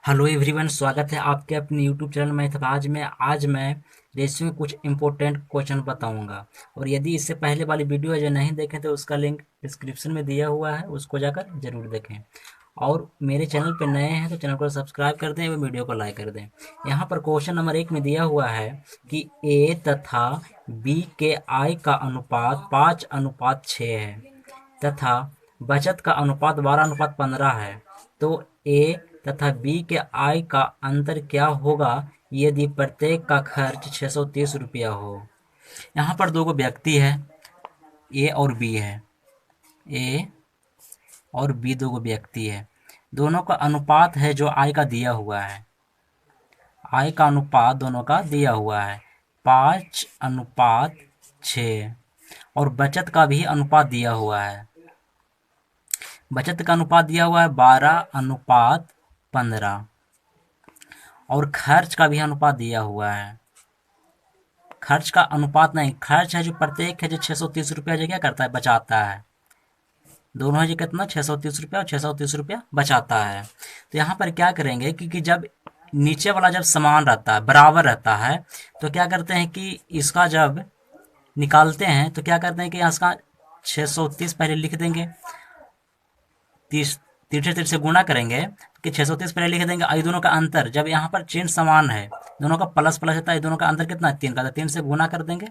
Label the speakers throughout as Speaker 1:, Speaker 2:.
Speaker 1: Hello everyone, स्वागत है आपके अपने यूट्यूब चैनल मैथराज में। आज मैं रेशियो में कुछ इंपॉर्टेंट क्वेश्चन बताऊंगा। और यदि इससे पहले वाली वीडियो है जो नहीं देखें तो उसका लिंक डिस्क्रिप्शन में दिया हुआ है, उसको जाकर जरूर देखें। और मेरे चैनल पे नए हैं तो चैनल को सब्सक्राइब कर दें और वीडियो को लाइक कर दें। यहाँ पर क्वेश्चन नंबर 1 में दिया हुआ है कि ए तथा बी के आई का अनुपात 5:6 है तथा बचत का अनुपात 12:15 है। तो ए तथा बी के आय का अंतर क्या होगा यदि प्रत्येक का खर्च 630 रुपया हो। यहाँ पर दो व्यक्ति है, ए और बी है। ए और बी दो व्यक्ति है, दोनों का अनुपात है जो आय का दिया हुआ है। आय का अनुपात दोनों का दिया हुआ है 5:6 और बचत का भी अनुपात दिया हुआ है। बचत का अनुपात दिया हुआ है 12:15 और खर्च का भी अनुपात दिया हुआ है। खर्च का अनुपात नहीं, खर्च है जो प्रत्येक है जो 630 रुपया जो क्या करता है, बचाता है। दोनों है जो कितना 630 रुपया और 630 रुपया बचाता है। तो यहाँ पर क्या करेंगे कि जब नीचे वाला जब समान रहता है, बराबर रहता है, तो क्या करते हैं कि इसका जब निकालते हैं तो क्या करते हैं कि इसका 630 पहले लिख देंगे, 30 तिरछे तिरछे से गुणा करेंगे कि 630 पहले लिख देंगे। और दोनों का अंतर जब यहाँ पर चिन्ह समान है, दोनों का प्लस प्लस होता है, दोनों का अंतर कितना है 3 का, तो 3 से गुणा कर देंगे।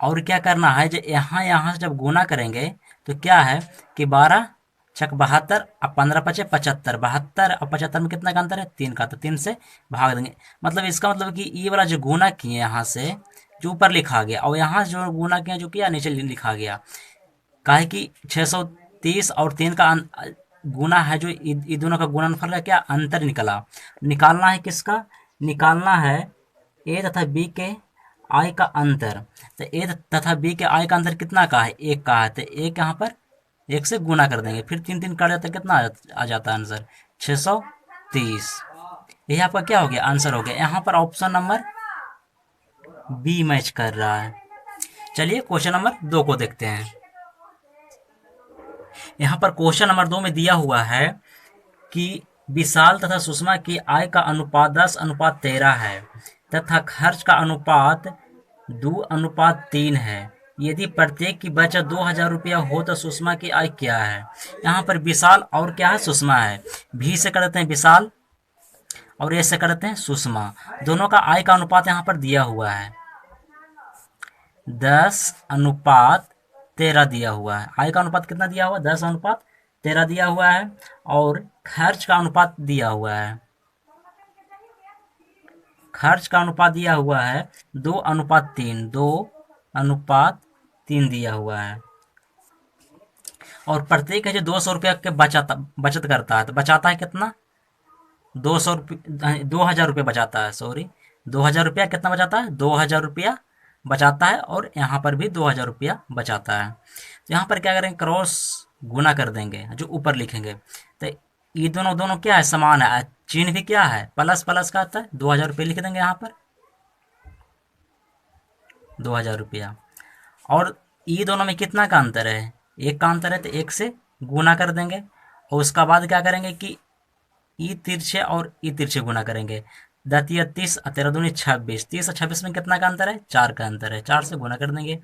Speaker 1: और क्या करना है, जब यहाँ यहाँ से जब गुणा करेंगे तो क्या है कि 12×6 = 72 और 15×5 = 75। 72 और 75 में कितना का अंतर है, 3 का, तो 3 से भाग देंगे। मतलब इसका मतलब कि ये वाला जो गुणा किए यहाँ से जो ऊपर लिखा गया और यहाँ से जो गुणा किया जो किया नीचे लिखा गया। काहे कि 630 और 3 का गुना है, जो ये दोनों का गुणनफल का क्या अंतर निकला। निकालना है किसका, निकालना है ए तथा बी के आय का अंतर। तो ए तथा बी के आय का अंतर कितना का है, 1 का है, तो एक यहाँ पर 1 से गुना कर देंगे, फिर 3 3 कट जाता है, कितना आ जाता है आंसर 630। यही आपका क्या हो गया, आंसर हो गया। यहाँ पर ऑप्शन नंबर बी मैच कर रहा है। चलिए क्वेश्चन नंबर 2 को देखते हैं। यहाँ पर क्वेश्चन नंबर 2 में दिया हुआ है कि विशाल तथा सुषमा की आय का अनुपात 10:13 है तथा खर्च का अनुपात 2:3 है। यदि प्रत्येक की बचत 2000 रुपया हो तो सुषमा की आय क्या है। यहाँ पर विशाल और क्या है, सुषमा है। भी से करते हैं विशाल और ए से करते हैं सुषमा। दोनों का आय का अनुपात यहाँ पर दिया हुआ है 10:13 दिया हुआ है। आय का अनुपात कितना दिया हुआ है, 10:13 दिया हुआ है। और खर्च का अनुपात दिया हुआ है, खर्च का अनुपात दिया हुआ है 2:3, 2:3 दिया हुआ है। और प्रत्येक है जो 200 रुपया के बचत करता है, तो बचाता है कितना, 2000 रुपये बचाता है, सॉरी 2000 रुपया कितना बचाता है, 2000 रुपया बचाता है। और यहाँ पर भी 2000 रुपया बचाता है। तो यहाँ पर क्या करेंगे, क्रॉस गुना कर देंगे, जो ऊपर लिखेंगे। तो ये दोनों दोनों क्या है, समान है। चिन्ह भी क्या है, प्लस प्लस का आता है। 2000 रुपये लिख देंगे यहाँ पर 2000 रुपया। और ये दोनों में कितना का अंतर है, 1 का अंतर है, तो 1 से गुना कर देंगे। और उसका बाद क्या करेंगे कि ई तिरछे और ई तिरछे गुना करेंगे। 10×3 = 13 दूनी 26, 30 और 26 में कितना का अंतर है, 4 का अंतर है, 4 से गुना कर देंगे।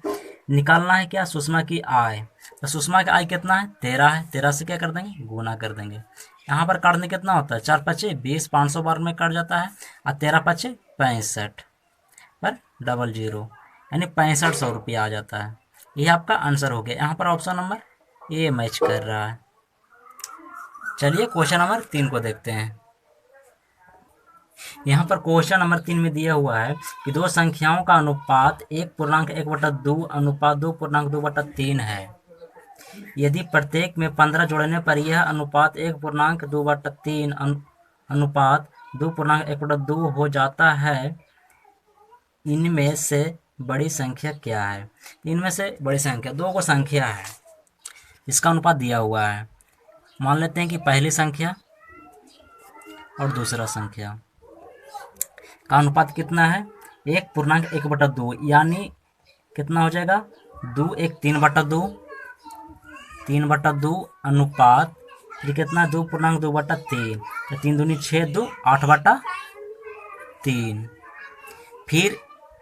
Speaker 1: निकालना है क्या, सुषमा की आय। तो सुषमा की आय कितना है, 13 है, 13 से क्या कर देंगे, गुना कर देंगे। यहाँ पर काटने कितना होता है, 4×5 = 20, 500 बार में कट जाता है। और 13×5 = 65 पर 00, यानी 6500 रुपया आ जाता है। ये आपका आंसर हो गया। यहाँ पर ऑप्शन नंबर ए मैच कर रहा है। चलिए क्वेश्चन नंबर 3 को देखते हैं। यहाँ पर क्वेश्चन नंबर 3 में दिया हुआ है कि दो संख्याओं का अनुपात 1:1/2 अनुपात 2:2/3 है। यदि प्रत्येक में 15 जोड़ने पर यह अनुपात 1:2/3 अनुपात 2:1/2 हो जाता है, इनमें से बड़ी संख्या क्या है। इनमें से बड़ी संख्या, दो को संख्या है, इसका अनुपात दिया हुआ है। मान लेते हैं कि पहली संख्या और दूसरा संख्या का अनुपात कितना है, 1:1/2, यानी कितना हो जाएगा, 2 1 3/2, 3/2 अनुपात फिर कितना 2.2/3, तो 3 दूनी 6, 2 8/3। फिर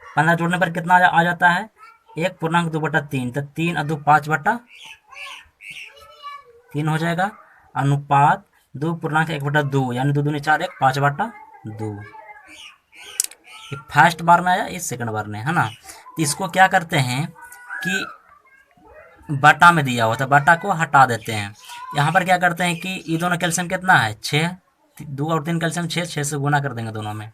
Speaker 1: 15 जोड़ने पर कितना आ जाता है 1.2/3, तो 3 और 2 5/3 हो जाएगा। अनुपात 2.1/2, यानी 2 दूनी 4, 1 5/2। ये फर्स्ट बार में आया, ये सेकंड बार में, है ना। तो इसको क्या करते हैं कि बटा में दिया हुआ था, बटा को हटा देते हैं। यहाँ पर क्या करते हैं कि ये दोनों कैल्शियम कितना है 6, 2 और 3 कैल्शियम 6, 6 से गुना कर देंगे दोनों में,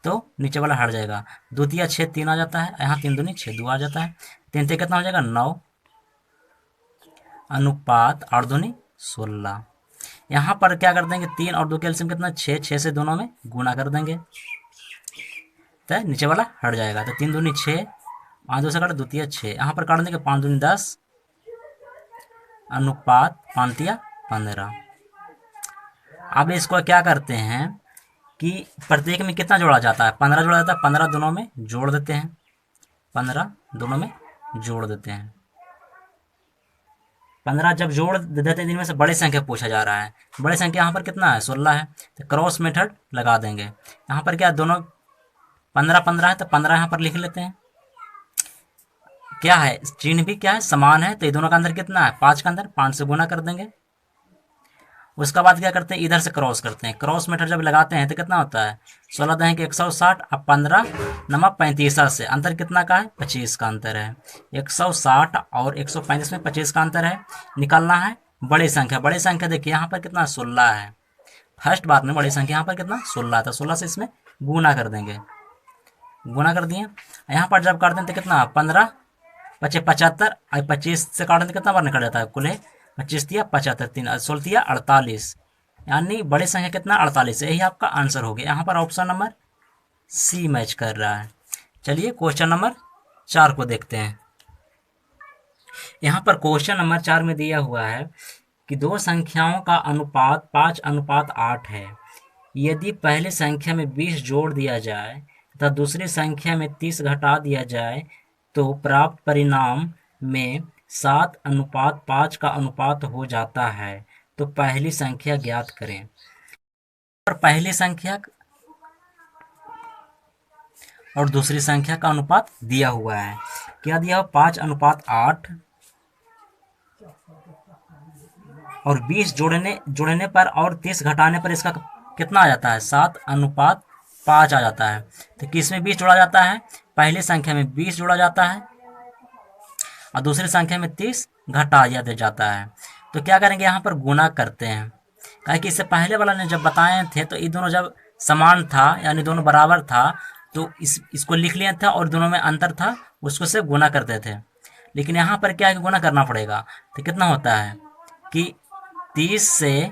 Speaker 1: तो नीचे वाला हट जाएगा। द्वितीय 6 3 आ जाता है, यहाँ 3 दूनी 6 2 आ जाता है। 3 से कितना हो जाएगा 9, अनुपात 8 दूनी 16। यहाँ पर क्या कर देंगे 3 और 2 कैल्शियम कितना 6, 6 से दोनों में गुना कर देंगे, तो नीचे वाला हट जाएगा। तो 3 दूनी 6, 5 2 से काट द्वितीय 6, यहाँ पर काट देंगे 5 दूनी 10, अनुपात 5 या 15। अब इसको क्या करते हैं कि प्रत्येक में कितना जोड़ा जाता है 15 जोड़ा जाता है, 15 दोनों में जोड़ देते हैं, 15 दोनों में जोड़ देते हैं। 15 जब जोड़ देते हैं, इनमें से बड़ी संख्या पूछा जा रहा है। बड़ी संख्या यहाँ पर कितना है 16 है, तो क्रॉस मेथड लगा देंगे। यहाँ पर क्या दोनों 15 15 है, तो 15 यहाँ पर लिख लेते हैं। क्या है चिन्ह भी क्या है समान है, तो ये दोनों का अंदर कितना है 5 का अंदर 5 से गुना कर देंगे। उसके बाद क्या करते हैं इधर से क्रॉस करते हैं। क्रॉस मेथड जब लगाते हैं तो कितना होता है 16 दहें के 160, अब 15 नमक 35 से अंतर कितना का है 25 का अंतर है। 160 और 135 में 25 का अंतर है। निकालना है बड़ी संख्या। बड़ी संख्या देखिए यहाँ पर कितना 16 है, फर्स्ट बार में बड़ी संख्या यहाँ पर कितना 16 था, 16 से इसमें गुना कर देंगे। गुना कर दिए। यहाँ पर जब काटते हैं तो कितना 15 25 75, 25 से काटने तो कितना बार निकल जाता है कुल है 25 दिया 75, 3 16 दिया 48, यानी बड़ी संख्या कितना 48। यही आपका आंसर हो गया। यहाँ पर ऑप्शन नंबर सी मैच कर रहा है। चलिए क्वेश्चन नंबर 4 को देखते हैं। यहाँ पर क्वेश्चन नंबर 4 में दिया हुआ है कि दो संख्याओं का अनुपात 5:8 है। यदि पहली संख्या में 20 जोड़ दिया जाए तथा दूसरी संख्या में 30 घटा दिया जाए तो प्राप्त परिणाम में 7:5 का अनुपात हो जाता है। तो पहली संख्या ज्ञात करें। और पहली संख्या और दूसरी संख्या का अनुपात दिया हुआ है। क्या दिया हुआ 5:8 और 20 जोड़ने पर और 30 घटाने पर इसका कितना आ जाता है 7:5 आ जाता है। तो किस में 20 जोड़ा जाता है पहली संख्या में 20 जोड़ा जाता है और दूसरी संख्या में 30 घटा दिया जाता है। तो क्या करेंगे यहाँ पर गुना करते हैं। कहे कि इससे पहले वाला ने जब बताए थे तो ये दोनों जब समान था यानी दोनों बराबर था तो इसको लिख लिया था और दोनों में अंतर था उसको से गुना करते थे। लेकिन यहाँ पर क्या है कि गुना करना पड़ेगा। तो कितना होता है कि 30 से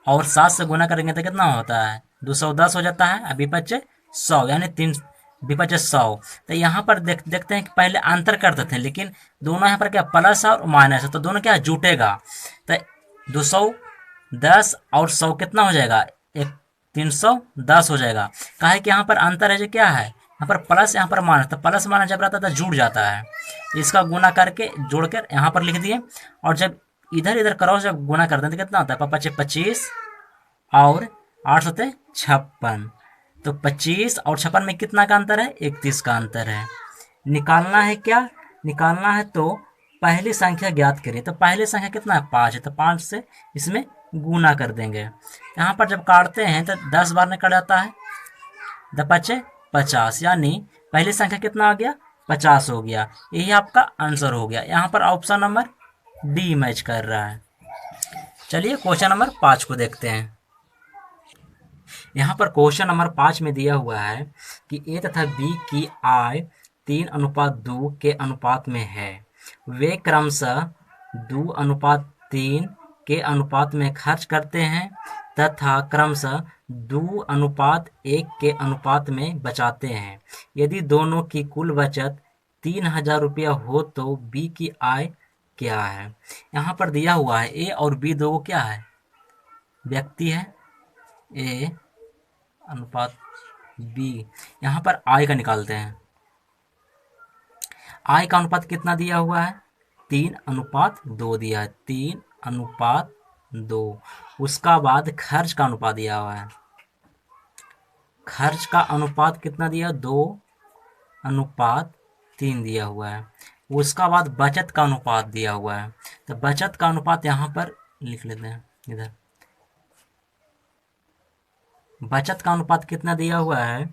Speaker 1: और 7 से गुना करेंगे तो कितना होता है 210 हो जाता है। अभी बचे 100 यानी 3 विपक्ष 100। तो यहाँ पर देखते हैं कि पहले अंतर करते थे लेकिन दोनों यहाँ पर क्या प्लस और माइनस है तो दोनों क्या जुटेगा। तो 210 और 100 कितना हो जाएगा 310 हो जाएगा। कहा है कि यहाँ पर अंतर है जो क्या है यहाँ पर प्लस यहाँ पर माइनस, तो प्लस माइनस जब रहता है तो जुड़ जाता है। इसका गुना करके जोड़कर यहाँ पर लिख दिए और जब इधर इधर क्रॉस जब गुना करते हैं तो कितना होता है 25 और 8 सौ 56। तो 25 और 56 में कितना का अंतर है 31 का अंतर है। निकालना है क्या निकालना है तो पहली संख्या ज्ञात करिए। तो पहली संख्या कितना है 5 है तो 5 से इसमें गुना कर देंगे। यहाँ पर जब काटते हैं तो 10 बार निकल जाता है 5 50 यानी पहली संख्या कितना आ गया 50 हो गया। यही आपका आंसर हो गया। यहाँ पर ऑप्शन नंबर डी मैच कर रहा है। चलिए क्वेश्चन नंबर 5 को देखते हैं। यहाँ पर क्वेश्चन नंबर 5 में दिया हुआ है कि ए तथा बी की आय 3:2 के अनुपात में है। वे क्रमशः 2:3 के अनुपात में खर्च करते हैं तथा क्रमशः 2:1 के अनुपात में बचाते हैं। यदि दोनों की कुल बचत 3000 रुपया हो तो बी की आय क्या है। यहाँ पर दिया हुआ है ए और बी दो क्या है व्यक्ति है ए अनुपात बी। यहाँ पर आय का निकालते हैं। आय का अनुपात कितना दिया हुआ है 3:2 दिया है 3:2 2। उसका बाद खर्च का अनुपात दिया हुआ है, खर्च का अनुपात कितना दिया, 2:3 दिया हुआ है। उसका बाद बचत का अनुपात दिया हुआ है, तो बचत का अनुपात यहाँ पर लिख लेते हैं इधर। बचत का अनुपात कितना दिया हुआ है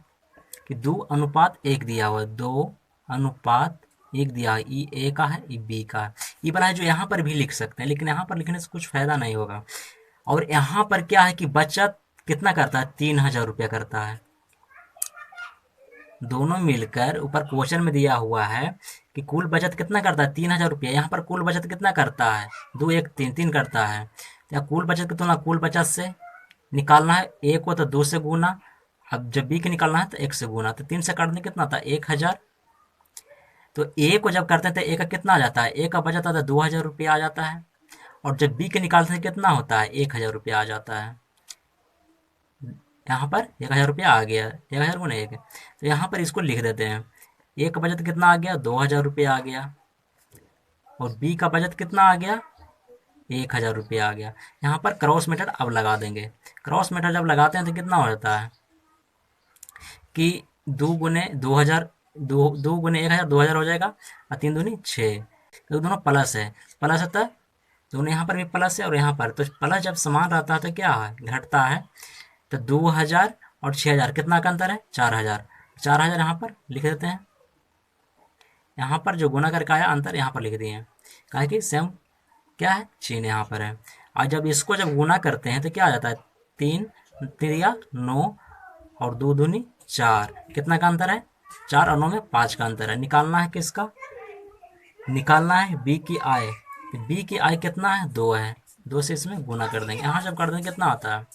Speaker 1: कि 2:1 दिया हुआ है, 2:1 दिया है। ई ए का है, ई बी का है। ये बना है जो यहाँ पर भी लिख सकते हैं, लेकिन यहाँ पर लिखने से कुछ फायदा नहीं होगा। और यहाँ पर क्या है कि बचत कितना करता है, 3,000 रुपया करता है। दोनों मिलकर ऊपर क्वेश्चन में दिया हुआ है कि कुल बचत कितना करता है, 3,000 रुपया। यहाँ पर कुल बचत कितना करता है, 2 1 3 3 करता है। तो यहाँ कुल बचत कितना, कुल बचत से निकालना है ए को तो 2 से गुना, अब जब बी के निकालना है तो 1 से गुना, तो 3 से काटने कितना था, 1,000। तो ए को जब करते हैं तो ए का कितना आ जाता है, ए का बचत आता है 2,000 रुपया आ जाता है। और जब बी के निकालते हैं कितना होता है, 1,000 रुपया आ जाता है। यहाँ पर 1,000 रुपया आ गया, 1,000 गुना 1, तो यहाँ पर इसको लिख देते हैं। ए का बचत कितना आ गया, 2,000 रुपया आ गया। और बी का बचत कितना आ गया, 1,000 रुपया आ गया। यहाँ पर क्रॉस मेथड अब लगा देंगे। क्रॉस मेथड जब लगाते हैं तो कितना हो जाता है कि 2 गुने 2,000, 2 गुने 1,000, 2,000 हो जाएगा, और 3 दूनी 6, तो दोनों प्लस है, प्लस होता है। दोनों यहाँ पर भी प्लस है और यहाँ पर, तो प्लस जब समान रहता है तो क्या है, घटता है। तो 2,000 और 6,000 कितना का अंतर है, 4,000। 4,000 यहाँ पर लिख देते हैं। यहाँ पर जो गुना करके आया अंतर यहाँ पर लिख दिए हैं, काहे कि सेम क्या है, चिन्ह यहाँ पर है। और जब इसको जब गुना करते हैं तो क्या आ जाता है, 3 3 9 और 2 दूनी 4, कितना का अंतर है, 4 और 9 में 5 का अंतर है। निकालना है किसका, निकालना है बी की आय। बी की आय कितना है, 2 है, 2 से इसमें गुना कर देंगे। यहाँ जब कर देंगे कितना आता है,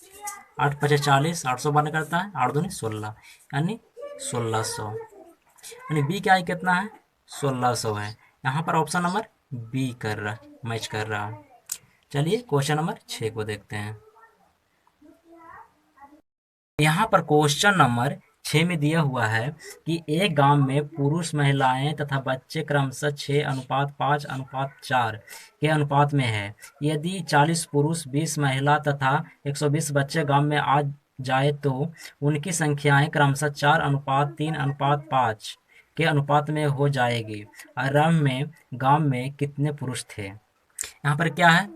Speaker 1: 8 5 40, 800 बार करता है, 8 दूनी 16, यानी 1,600। यानी बी की आय कितना है, 1,600 है। यहाँ पर ऑप्शन नंबर बी कर रहा, मैच कर रहा है। चलिए क्वेश्चन नंबर 6 को देखते हैं। यहाँ पर क्वेश्चन नंबर 6 में दिया हुआ है कि एक गांव में पुरुष, महिलाएं तथा बच्चे क्रमशः 6:5:4 के अनुपात में है। यदि 40 पुरुष, 20 महिला तथा 120 बच्चे गांव में आ जाए तो उनकी संख्याएं क्रमशः 4:3:5 के अनुपात में हो जाएगी। आरंभ में गांव में कितने पुरुष थे। यहाँ पर क्या है,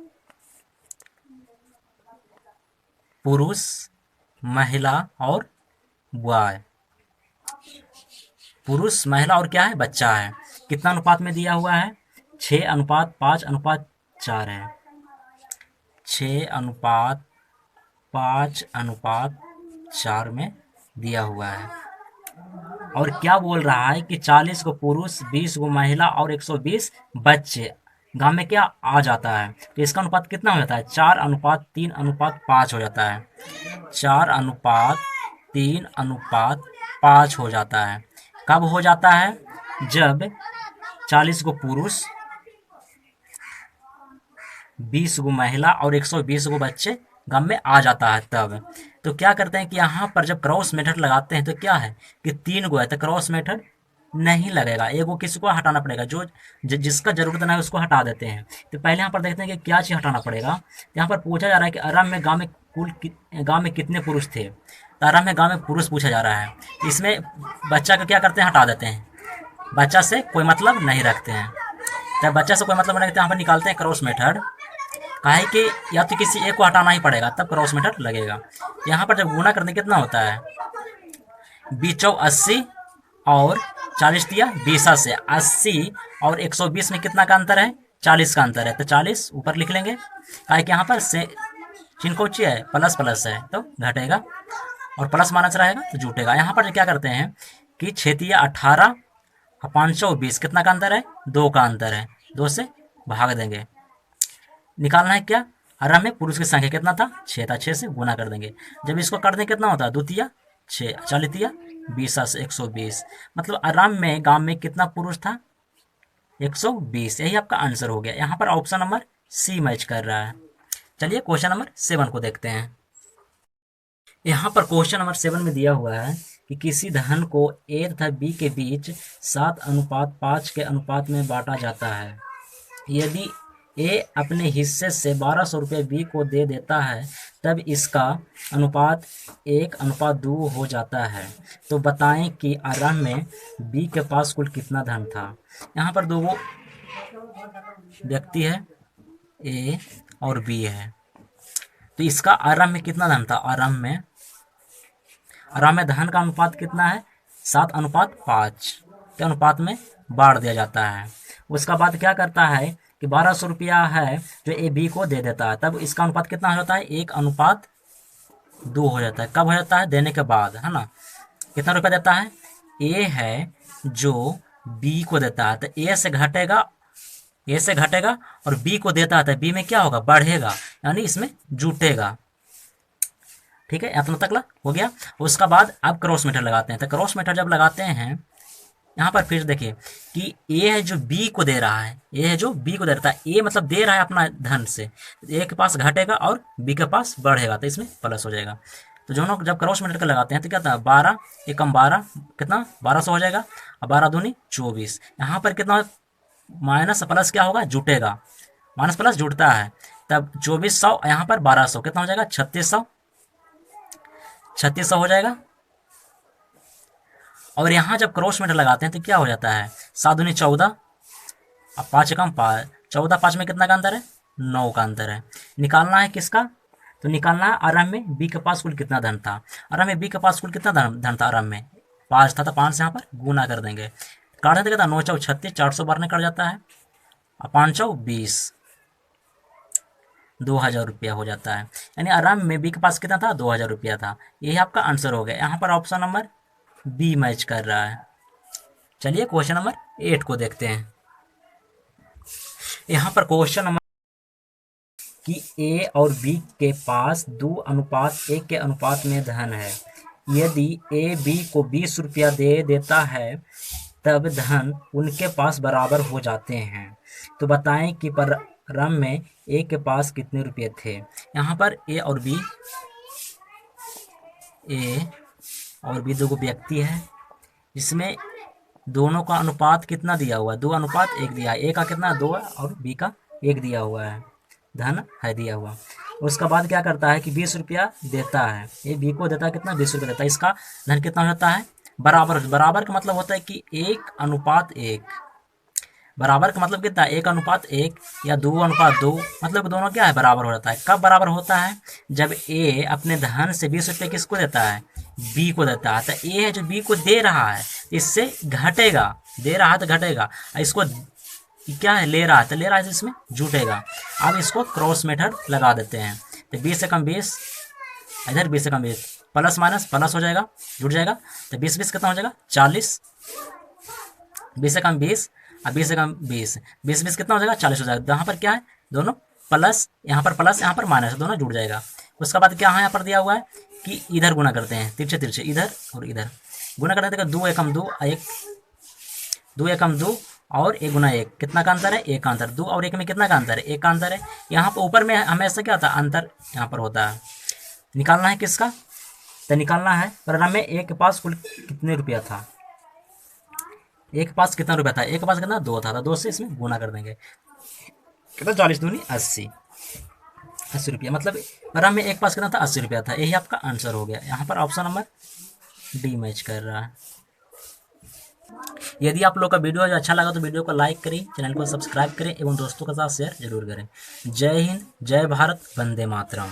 Speaker 1: पुरुष, महिला और बॉय। पुरुष, महिला और क्या है, बच्चा है। कितना अनुपात में दिया हुआ है, 6:5:4 है। 6:5:4 में दिया हुआ है। और क्या बोल रहा है कि 40 को पुरुष, 20 को महिला और 120 बच्चे गांव में क्या आ जाता है। तो इसका अनुपात कितना हो जाता है, 4:3:5 हो जाता है। 4:3:5 हो जाता है। कब हो जाता है, जब 40 को पुरुष, 20 को महिला और 120 को बच्चे गांव में आ जाता है तब। तो क्या करते हैं कि यहाँ पर जब क्रॉस मेथड लगाते हैं तो क्या है कि 3 गो है, तो क्रॉस मेथड नहीं लगेगा, एगो किसी को हटाना पड़ेगा, जो जिसका जरूरत ना है उसको हटा देते हैं। तो पहले यहाँ पर देखते हैं कि क्या चीज़ हटाना पड़ेगा। यहाँ पर पूछा जा रहा है कि आराम में गांव में कितने पुरुष थे। तो आराम में गांव में पुरुष पूछा जा रहा है, इसमें बच्चा को क्या करते हैं, हटा देते हैं, बच्चा से कोई मतलब नहीं रखते हैं। जब बच्चा से कोई मतलब नहीं रखते, यहाँ पर निकालते हैं क्रॉस मेथड। काहे कि या तो किसी एक को हटाना ही पड़ेगा तब क्रॉस मेथड लगेगा। यहाँ पर जब गुना करने कितना होता है, 20 और 40 दिया, 20 से 80 और 120 में कितना का अंतर है, 40 का अंतर है, तो 40 ऊपर लिख लेंगे। काहे कि यहाँ पर से चिन्ह कौची है, प्लस प्लस है तो घटेगा, और प्लस माइनस रहेगा तो जुटेगा। यहाँ पर क्या करते हैं कि 6×18 और 520 कितना का अंतर है, 2 का अंतर है, 2 से भाग देंगे। निकालना है क्या, आराम में पुरुष की संख्या कितना था, 6 था, 6 से गुना कर देंगे। जब इसको कर देंगे कितना होता है, 2×6 40 20 से 120, मतलब आराम में गांव में कितना पुरुष था, 120। यही आपका आंसर हो गया। यहाँ पर ऑप्शन नंबर सी मैच कर रहा है। चलिए क्वेश्चन नंबर 7 को देखते हैं। यहाँ पर क्वेश्चन नंबर 7 में दिया हुआ है कि किसी धन को ए तथा बी के बीच 7:5 के अनुपात में बांटा जाता है। यदि ए अपने हिस्से से 1200 रुपये बी को दे देता है, तब इसका अनुपात 1:2 हो जाता है। तो बताएं कि आरंभ में बी के पास कुल कितना धन था। यहाँ पर दो व्यक्ति है, ए और बी है, तो इसका आरंभ में कितना धन था। आरंभ में धन का अनुपात कितना है, 7:5 के अनुपात में बांट दिया जाता है। उसका बाद क्या करता है कि 1200 रुपया है जो ए बी को दे देता है, तब इसका अनुपात कितना हो जाता है, 1:2 हो जाता है। कब हो जाता है, देने के बाद, है ना। कितना रुपया देता है, ए है जो बी को देता है, तो ए से घटेगा और बी को देता है तो बी में क्या होगा, बढ़ेगा, यानी इसमें जुटेगा। ठीक है, इतना तक हो गया। उसका बाद अब क्रॉस मीटर लगाते हैं। तो क्रॉस मीटर जब लगाते हैं, यहाँ पर फिर देखिए कि ए है जो बी को दे रहा है, ए मतलब दे रहा है अपना धन से, ए के पास घटेगा और बी के पास बढ़ेगा, तो इसमें प्लस हो जाएगा। तो दोनों जब क्रॉस मीटर का लगाते हैं तो क्या था, 12 एकम 12 कितना 1200 हो जाएगा, और 12 दूनी 24। यहाँ पर कितना माइनस प्लस क्या होगा, जुटेगा, माइनस प्लस जुटता है, तब 2400, यहाँ पर 1200 कितना हो जाएगा, 3600 हो जाएगा। और यहाँ जब क्रॉस मीटर लगाते हैं तो क्या हो जाता है, 7 दूनी 14 और 5 एकम 5, 14 5 में कितना का अंतर है, 9 का अंतर है। निकालना है किसका, तो निकालना है आरंभ में बी के पास कुल कितना धन था। आरंभ में बी के पास कुल कितना धन था, आरंभ में 5 था, तो 5 से यहाँ पर गुना कर देंगे, काट देते कितना, 9 चौक 36, 400 बार कट जाता है, और 5 चौक 20, 2000 रुपया हो जाता है। यानी आरंभ में बी के पास कितना था, 2000 रुपया था। यही आपका आंसर हो गया। यहाँ पर ऑप्शन नंबर बी मैच कर रहा है। चलिए क्वेश्चन नंबर 8 को देखते हैं। यहाँ पर क्वेश्चन नंबर कि ए और बी के पास 2:1 के अनुपात में धन है। यदि ए बी को 20 रुपया दे देता है, तब धन उनके पास बराबर हो जाते हैं। तो बताएं कि प्रारंभ में ए के पास कितने रुपये थे। यहाँ पर ए और बी दो व्यक्ति है, जिसमें दोनों का अनुपात कितना दिया हुआ है, 2:1 दिया है। ए का कितना 2 है और बी का 1 दिया हुआ है, धन है दिया हुआ। उसका बाद क्या करता है कि 20 रुपया देता है, ए बी को देता है कितना, 20 रुपया देता है। इसका धन कितना हो जाता है, बराबर का मतलब होता है कि 1:1। बराबर का मतलब कितना, 1:1 या 2:2, मतलब दोनों क्या है, बराबर हो जाता है। कब बराबर होता है, जब ए अपने धन से 20 रुपये किसको देता है, बी को देता है। तो ए है जो बी को दे रहा है, इससे घटेगा, दे रहा है तो घटेगा, इसको क्या है, ले रहा है, तो ले रहा है तो इसमें जुटेगा। अब इसको क्रॉस मेथड लगा देते हैं। तो 20 से कम 20, इधर 20 से कम 20, प्लस माइनस प्लस हो जाएगा, जुट जाएगा। तो 20 20 कितना हो जाएगा, 40, 20 से कम 20 और 20 से कम 20, 20 20 कितना हो जाएगा, 40 हो जाएगा। यहाँ पर क्या है, दोनों प्लस, यहाँ पर माइनस, दोनों जुड़ जाएगा। उसके बाद क्या है, यहाँ पर दिया हुआ है कि इधर गुना करते हैं, तिरछे तिरछे इधर और इधर गुना करते हैं। 2 एकम 2, 2 एकम 2 और 1 गुना 1, कितना का अंतर है, 1 का अंतर। 2 और 1 में कितना का अंतर है, 1 का अंतर है। यहाँ पर ऊपर में हमेशा क्या होता है, अंतर यहाँ पर होता है। निकालना है किसका, तो निकालना है परिणाम में ए के पास कुल कितने रुपया था। ए के पास कितना रुपया था, ए के पास कितना 2 था, 2 से इसमें गुना कर देंगे, कितना 40 दूनी 80, 80 रुपया। मतलब परिणाम में एक पास कितना था, 80 रुपया था। यही आपका आंसर हो गया। यहाँ पर ऑप्शन नंबर डी मैच कर रहा है। यदि आप लोग का वीडियो अच्छा लगा तो वीडियो को लाइक करें, चैनल को सब्सक्राइब करें एवं दोस्तों के साथ शेयर जरूर करें। जय हिंद, जय भारत, वंदे मातरम।